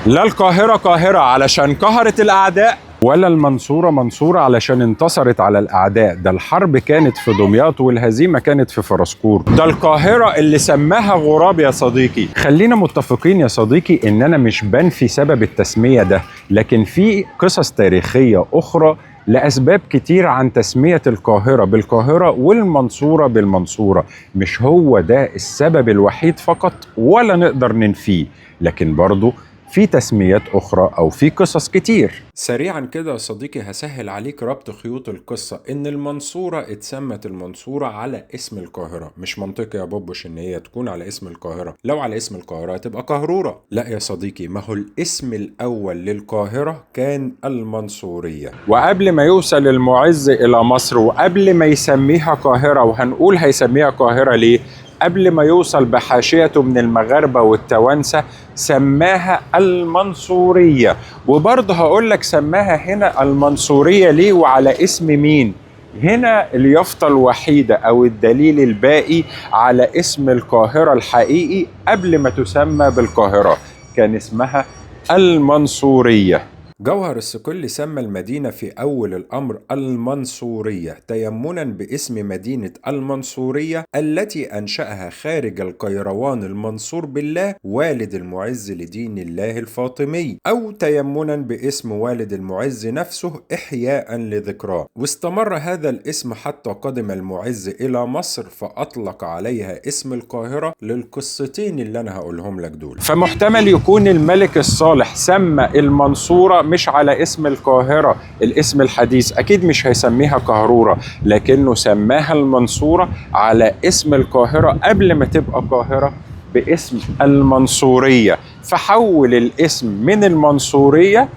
لا القاهرة قاهرة علشان قهرت الأعداء، ولا المنصورة منصورة علشان انتصرت على الأعداء. ده الحرب كانت في دمياط والهزيمة كانت في فرسكور. ده القاهرة اللي سماها غراب يا صديقي. خلينا متفقين يا صديقي إن أنا مش بنفي سبب التسمية ده، لكن في قصص تاريخية أخرى لأسباب كتير عن تسمية القاهرة بالقاهرة والمنصورة بالمنصورة. مش هو ده السبب الوحيد فقط ولا نقدر ننفيه، لكن برضو في تسميات أخرى أو في قصص كتير. سريعا كده يا صديقي هسهل عليك ربط خيوط القصة. إن المنصورة اتسمت المنصورة على اسم القاهرة. مش منطقي يا بوبوش إن هي تكون على اسم القاهرة، لو على اسم القاهرة تبقى قاهرورة. لا يا صديقي، ما هو الاسم الأول للقاهرة كان المنصورية، وقبل ما يوصل المعز إلى مصر وقبل ما يسميها قاهرة، وهنقول هيسميها قاهرة ليه؟ قبل ما يوصل بحاشيته من المغاربة والتوانسة سماها المنصورية. وبرضه هقول لك سماها هنا المنصورية ليه وعلى اسم مين. هنا اليافطة الوحيدة أو الدليل الباقي على اسم القاهرة الحقيقي قبل ما تسمى بالقاهرة، كان اسمها المنصورية. جوهر الصقلي سمى المدينة في أول الأمر المنصورية تيمنا باسم مدينة المنصورية التي أنشأها خارج القيروان المنصور بالله والد المعز لدين الله الفاطمي، أو تيمنا باسم والد المعز نفسه إحياء لذكراه. واستمر هذا الاسم حتى قدم المعز إلى مصر فأطلق عليها اسم القاهرة للقصتين اللي أنا هقولهم لك دول. فمحتمل يكون الملك الصالح سمى المنصورة مش على اسم القاهرة الاسم الحديث، أكيد مش هيسميها قاهرورة، لكنه سماها المنصورة على اسم القاهرة قبل ما تبقى قاهرة باسم المنصورية، فحول الاسم من المنصورية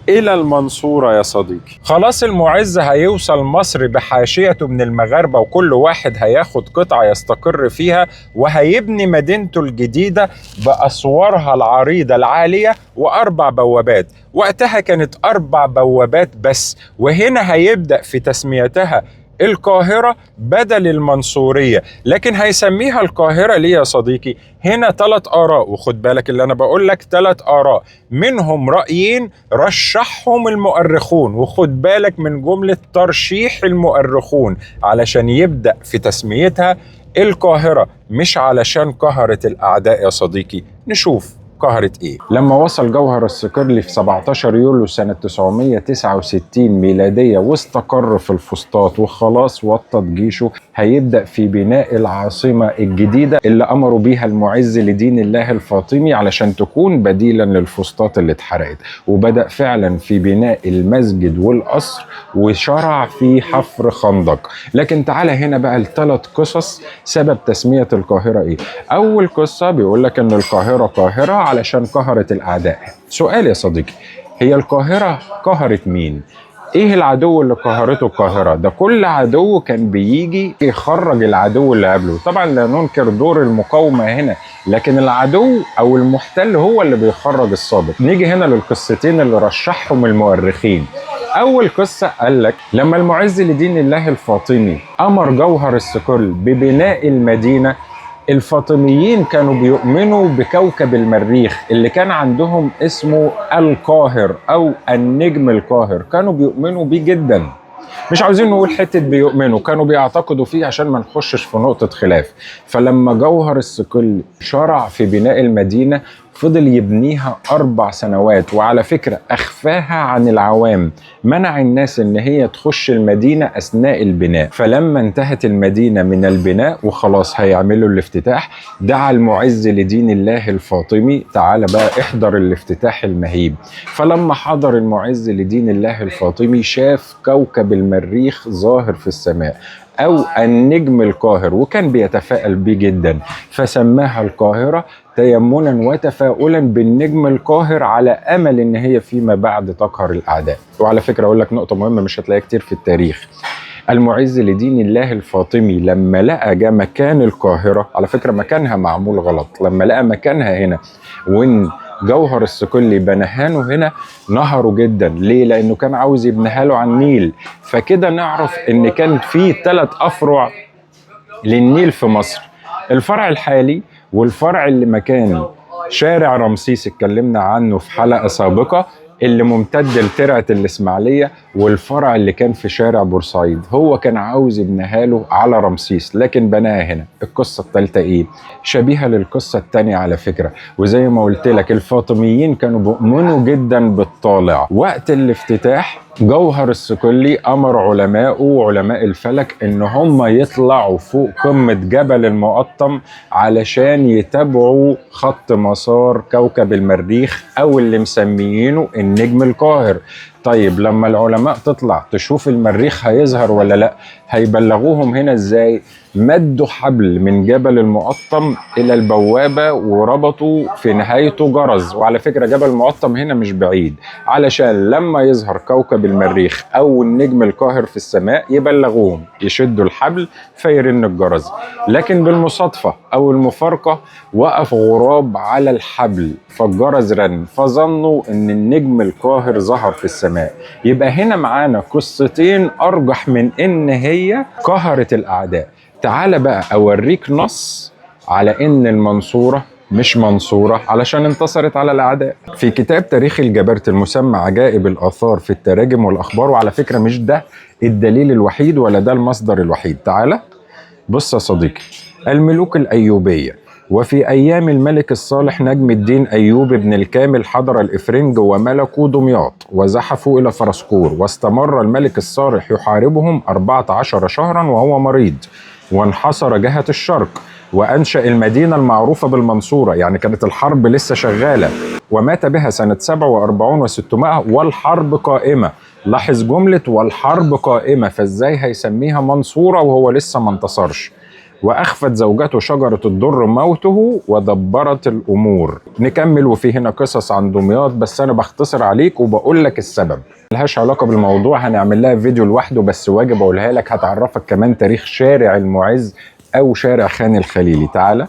إلى المنصورة يا صديقي. خلاص المعز هيوصل مصر بحاشيته من المغاربة، وكل واحد هياخد قطعة يستقر فيها وهيبني مدينته الجديدة بأسوارها العريضة العالية و4 بوابات. وقتها كانت 4 بوابات بس، وهنا هيبدأ في تسميتها القاهرة بدل المنصورية. لكن هيسميها القاهرة ليه يا صديقي؟ هنا 3 آراء، وخد بالك اللي أنا بقول لك 3 آراء، منهم رأيين رشحهم المؤرخون، وخد بالك من جملة ترشيح المؤرخون علشان يبدأ في تسميتها القاهرة، مش علشان قهرت الأعداء يا صديقي. نشوف قهرت ايه. لما وصل جوهر الصقلي في 17 يوليو سنة 969 ميلادية واستقر في الفسطاط وخلاص وطد جيشه، هيبدأ في بناء العاصمة الجديدة اللي أمروا بيها المعز لدين الله الفاطمي علشان تكون بديلا للفسطاط اللي اتحرقت. وبدأ فعلا في بناء المسجد والقصر وشرع في حفر خندق. لكن تعالى هنا بقى ال3 قصص سبب تسمية القاهرة ايه. أول قصة بيقول لك إن القاهرة قاهرة علشان قهرت الأعداء. سؤال يا صديقي، هي القاهرة قهرت مين؟ ايه العدو اللي قهرته القاهرة؟ ده كل عدو كان بيجي يخرج العدو اللي قبله. طبعا لا ننكر دور المقاومة هنا، لكن العدو او المحتل هو اللي بيخرج السابق. نيجي هنا للقصتين اللي رشحهم المؤرخين. اول قصة قال لك لما المعز لدين الله الفاطمي امر جوهر الصقلي ببناء المدينة، الفاطميين كانوا بيؤمنوا بكوكب المريخ اللي كان عندهم اسمه القاهر او النجم القاهر، كانوا بيؤمنوا بيه جدا. مش عاوزين نقول حتة بيؤمنوا، كانوا بيعتقدوا فيه عشان ما نخشش في نقطة خلاف. فلما جوهر الصقلي شرع في بناء المدينة فضل يبنيها 4 سنوات، وعلى فكرة أخفاها عن العوام، منع الناس إن هي تخش المدينة أثناء البناء. فلما انتهت المدينة من البناء وخلاص هيعملوا الافتتاح، دعا المعز لدين الله الفاطمي تعالى بقى احضر الافتتاح المهيب. فلما حضر المعز لدين الله الفاطمي شاف كوكب المريخ ظاهر في السماء أو النجم القاهر، وكان بيتفائل بيه جدا، فسماها القاهرة تيمنا وتفاؤلا بالنجم القاهر على أمل إن هي فيما بعد تقهر الأعداء. وعلى فكرة أقول لك نقطة مهمة مش هتلاقيها كتير في التاريخ. المعز لدين الله الفاطمي لما لقى جا مكان القاهرة، على فكرة مكانها معمول غلط، لما لقى مكانها هنا وإن جوهر الصقلي بناها له هنا نهره جدا. ليه؟ لأنه كان عاوز يبنيها له على النيل. فكده نعرف إن كان في 3 أفرع للنيل في مصر، الفرع الحالي والفرع اللي مكان شارع رمسيس اتكلمنا عنه في حلقة سابقة، اللي ممتد لترعة الإسماعيلية، والفرع اللي كان في شارع بورسعيد هو كان عاوز يبنيها له على رمسيس لكن بناها هنا. القصة الثالثة ايه؟ شبيهة للقصة الثانية على فكرة، وزي ما قلت لك الفاطميين كانوا بيؤمنوا جدا بالطالع. وقت الافتتاح جوهر الصقلي امر علماءه وعلماء الفلك ان هم يطلعوا فوق قمة جبل المقطم علشان يتابعوا خط مسار كوكب المريخ او اللي مسميينه النجم القاهر. طيب لما العلماء تطلع تشوف المريخ هيظهر ولا لا، هيبلغوهم هنا ازاي؟ مدوا حبل من جبل المقطم الى البوابة وربطوا في نهايته جرز. وعلى فكرة جبل المقطم هنا مش بعيد، علشان لما يظهر كوكب المريخ او النجم القاهر في السماء يبلغوهم، يشدوا الحبل فيرن الجرس. لكن بالمصادفة او المفارقة وقف غراب على الحبل فالجرس رن، فظنوا ان النجم القاهر ظهر في السماء. يبقى هنا معانا قصتين ارجح من ان هي قهرت الاعداء. تعال بقى اوريك نص على ان المنصورة مش منصورة علشان انتصرت على الاعداء. في كتاب تاريخ الجبرت المسمى عجائب الاثار في التراجم والاخبار، وعلى فكرة مش ده الدليل الوحيد ولا ده المصدر الوحيد. تعال بص يا صديقي، الملوك الايوبية. وفي ايام الملك الصالح نجم الدين ايوب بن الكامل حضر الافرنج وملكوا دمياط وزحفوا الى فرسكور، واستمر الملك الصالح يحاربهم 14 شهرا وهو مريض، وانحصر جهة الشرق وأنشأ المدينة المعروفة بالمنصورة. يعني كانت الحرب لسه شغالة، ومات بها سنة 47 و600 والحرب قائمة. لاحظ جملة والحرب قائمة، فازاي هيسميها منصورة وهو لسه ما انتصرش؟ وأخفت زوجته شجرة الضر موته ودبرت الأمور. نكمل، وفي هنا قصص عن دمياط بس أنا بختصر عليك وبقول لك السبب، ملهاش علاقة بالموضوع، هنعمل لها فيديو لوحده بس واجب أقولها لك، هتعرفك كمان تاريخ شارع المعز أو شارع خان الخليلي. تعالى.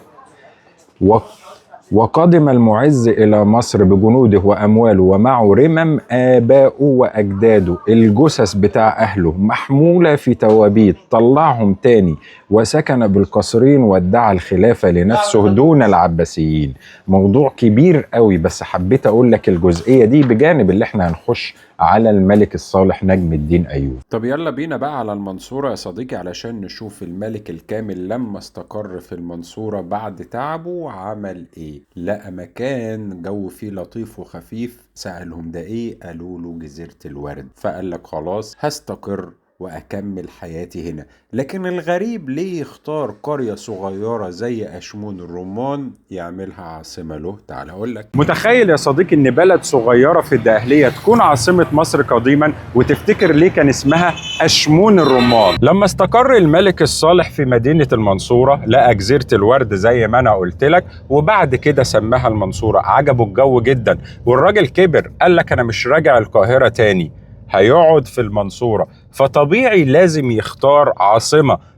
وقدم المعز إلى مصر بجنوده وأمواله ومعه رمم آباؤه وأجداده، الجثث بتاع أهله محمولة في توابيت، طلعهم تاني وسكن بالقصرين وادعى الخلافة لنفسه دون العباسيين. موضوع كبير قوي بس حبيت أقول لك الجزئية دي بجانب اللي احنا هنخش على الملك الصالح نجم الدين أيوب. طب يلا بينا بقى على المنصورة يا صديقي علشان نشوف الملك الكامل لما استقر في المنصورة بعد تعبه عمل ايه. لقى مكان جو فيه لطيف وخفيف، سألهم ده ايه؟ قالوا له جزيرة الورد. فقال لك خلاص هستقر وأكمل حياتي هنا. لكن الغريب ليه يختار قرية صغيرة زي أشمون الرمان يعملها عاصمة له؟ تعال أقول لك. متخيل يا صديقي إن بلد صغيرة في الدقهلية تكون عاصمة مصر قديما، وتفتكر ليه كان اسمها أشمون الرمان؟ لما استقر الملك الصالح في مدينة المنصورة لقى جزيرة الورد زي ما أنا قلت لك، وبعد كده سماها المنصورة. عجبه الجو جدا والراجل كبر، قال لك أنا مش راجع القاهرة تاني، هيقعد في المنصورة، فطبيعي لازم يختار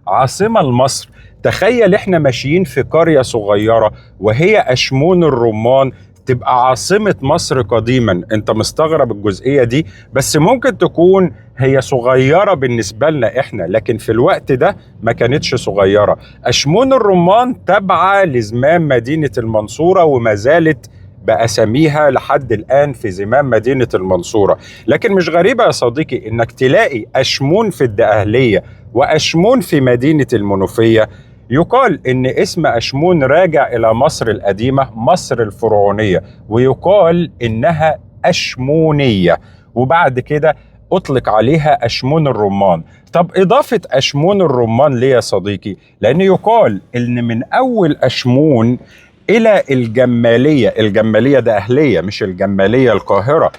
عاصمة لمصر. تخيل احنا ماشيين في قرية صغيرة وهي أشمون الرمان تبقى عاصمة مصر قديما. انت مستغرب الجزئية دي، بس ممكن تكون هي صغيرة بالنسبة لنا احنا، لكن في الوقت ده ما كانتش صغيرة. أشمون الرمان تابعة لزمام مدينة المنصورة وما زالت بأساميها لحد الآن في زمام مدينة المنصورة. لكن مش غريبة يا صديقي إنك تلاقي أشمون في الدقهلية وأشمون في مدينة المنوفية. يقال إن اسم أشمون راجع إلى مصر القديمة، مصر الفرعونية، ويقال إنها أشمونية، وبعد كده أطلق عليها أشمون الرمان. طب إضافة أشمون الرمان ليه يا صديقي؟ لأن يقال إن من أول أشمون إلى الجمالية دقهلية مش الجمالية القاهرة،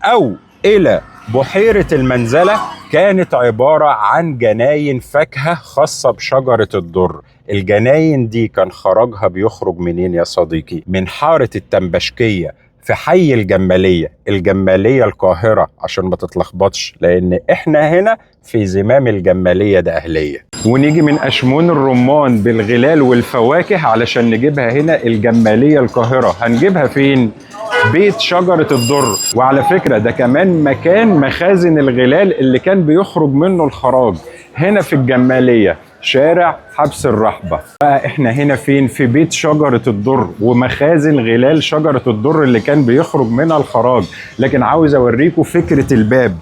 أو إلى بحيرة المنزلة، كانت عبارة عن جناين فاكهة خاصة بشجرة الضر. الجناين دي كان خرجها بيخرج منين يا صديقي؟ من حارة التنبشكية في حي الجمالية القاهرة، عشان ما تتلخبطش لأن إحنا هنا في زمام الجمالية دقهلية. ونيجي من أشمون الرمان بالغلال والفواكه علشان نجيبها هنا الجمالية القاهرة. هنجيبها فين؟ بيت شجرة الضر. وعلى فكرة ده كمان مكان مخازن الغلال اللي كان بيخرج منه الخراج هنا في الجمالية. شارع حبس الرحبة. بقى احنا هنا فين؟ في بيت شجرة الدر ومخازن غلال شجرة الدر اللي كان بيخرج منها الخراج. لكن عاوز اوريكم فكرة الباب.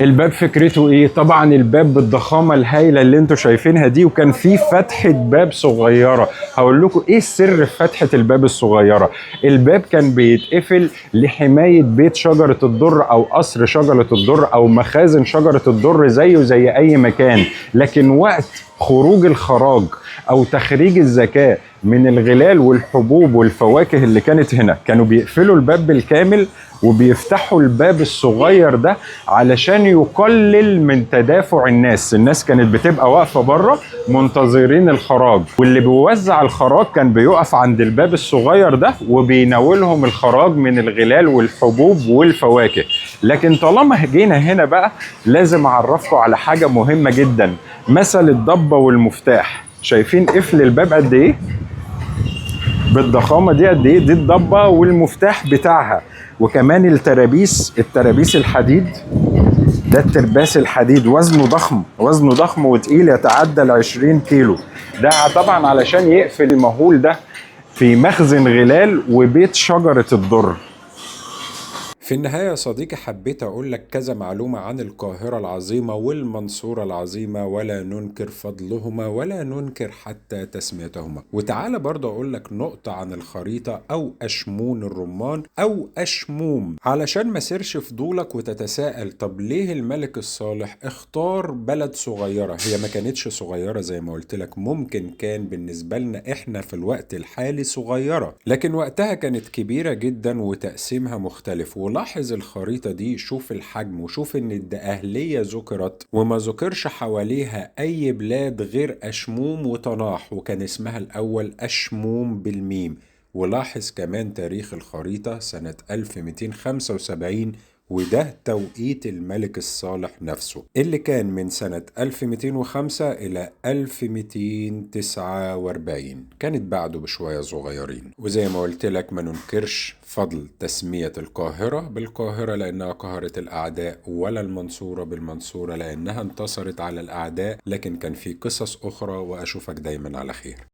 الباب فكرته ايه؟ طبعا الباب بالضخامه الهائله اللي انتوا شايفينها دي، وكان في فتحه باب صغيره. هقول لكم ايه السر في فتحه الباب الصغيره. الباب كان بيتقفل لحمايه بيت شجره الدر او قصر شجره الدر او مخازن شجره الدر زيه زي اي مكان. لكن وقت خروج الخراج او تخريج الزكاه من الغلال والحبوب والفواكه اللي كانت هنا، كانوا بيقفلوا الباب بالكامل وبيفتحوا الباب الصغير ده علشان يقلل من تدافع الناس كانت بتبقى واقفة بره منتظرين الخراج، واللي بيوزع الخراج كان بيقف عند الباب الصغير ده وبيناولهم الخراج من الغلال والحبوب والفواكه. لكن طالما جينا هنا بقى لازم اعرفكم على حاجة مهمة جدا، مثل الضبة والمفتاح. شايفين قفل الباب قد ايه؟ بالضخامه دي قد ايه؟ دي الضبه والمفتاح بتاعها. وكمان الترابيس الحديد، ده الترباس الحديد وزنه ضخم وتقيل يتعدى ال 20 كيلو. ده طبعا علشان يقفل المهول ده في مخزن غلال وبيت شجره الدر. في النهاية يا صديقي حبيت أقول لك كذا معلومة عن القاهرة العظيمة والمنصورة العظيمة، ولا ننكر فضلهما ولا ننكر حتى تسميتهما. وتعالى برضه أقول لك نقطة عن الخريطة أو أشمون الرمان أو أشموم، علشان ما سيرش فضولك وتتساءل طب ليه الملك الصالح اختار بلد صغيرة؟ هي ما كانتش صغيرة زي ما قلت لك، ممكن كان بالنسبة لنا إحنا في الوقت الحالي صغيرة، لكن وقتها كانت كبيرة جدا وتقسيمها مختلف. لاحظ الخريطة دي، شوف الحجم وشوف ان الدقهلية ذكرت وما ذكرش حواليها اي بلاد غير اشموم وطناح، وكان اسمها الاول اشموم بالميم. ولاحظ كمان تاريخ الخريطة سنة 1275، وده توقيت الملك الصالح نفسه اللي كان من سنة 1205 إلى 1249، كانت بعده بشوية صغيرين. وزي ما قلت لك ما ننكرش فضل تسمية القاهرة بالقاهرة لأنها قهرت الأعداء، ولا المنصورة بالمنصورة لأنها انتصرت على الأعداء، لكن كان في قصص أخرى. وأشوفك دايما على خير.